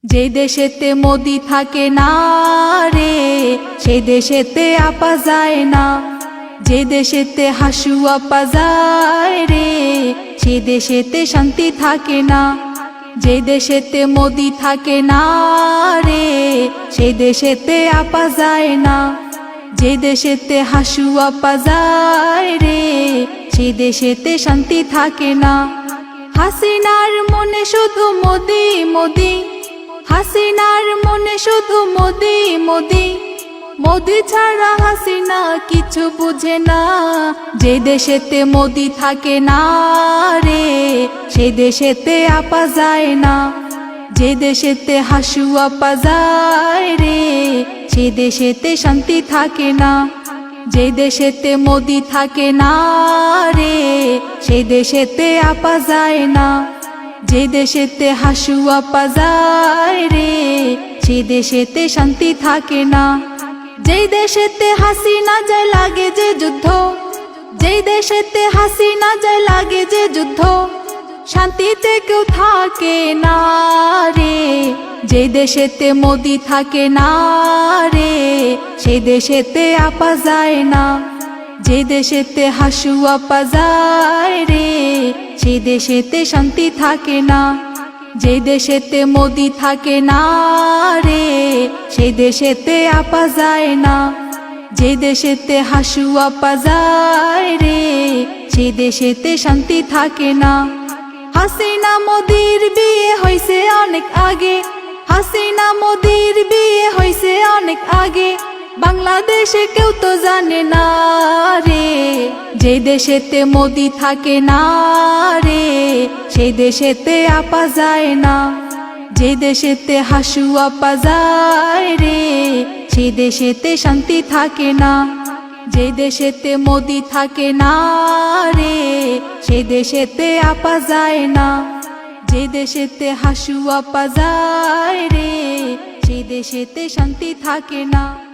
যে দেশেতে মোদি থাকে না রে, সে দেশেতে আপা যায় না। যে দেশেতে হাসু আপা যায় রে, সে দেশেতে শান্তি থাকে না। যে দেশেতে মোদি থাকে না রে, সে দেশেতে আপা যায় না। যে দেশেতে হাসু আপা যায় রে, সে দেশেতে শান্তি থাকে না। হাসিনার মনে শুধু মোদি মোদি, হাসিনার মনে শুধু মোদি মোদি। মোদি ছাড়া হাসিনা কিছু বুঝে না। যে দেশেতে মোদি থাকে না রে, সে দেশেতে আপা যায় না। যে দেশেতে হাসু আপা যায় রে, সে দেশেতে শান্তি থাকে না। যে দেশেতে মোদি থাকে না রে, সে দেশেতে আপা যায় না। যে দেশেতে হাসু আপা যায় রে, সে দেশেতে শান্তি থাকে না। যে দেশেতে হাসিনা যায় লাগে যে যুদ্ধ, যে দেশেতে হাসিনা যায় লাগে যে যুদ্ধ, শান্তিতে কেউ থাকে না রে। যে দেশেতে মোদি থাকে না রে, সে দেশেতে আপা যায় না। যে দেশেতে হাসু আপা যায় রে, সে দেশেতে শান্তি থাকে না। যে দেশেতে মোদি থাকে না রে, সে দেশেতে আপা যায় না। যে দেশেতে হাসু আপা যায় রে, সে দেশেতে শান্তি থাকে না। হাসিনা মোদির বিয়ে হইছে অনেক আগে, হাসিনা মোদির বিয়ে হইছে অনেক আগে, বাংলাদেশে কেউ তো জানে না রে। যে দেশেতে মোদি থাকে না রে, সে দেশেতে আপা যায় না। যে দেশেতে হাসু আপা যায় রে, সে দেশেতে শান্তি থাকে না। যে দেশেতে মোদি থাকে না রে, সে দেশেতে আপা যায় না। যে দেশেতে হাসু আপা যায় রে, সে দেশেতে শান্তি থাকে না।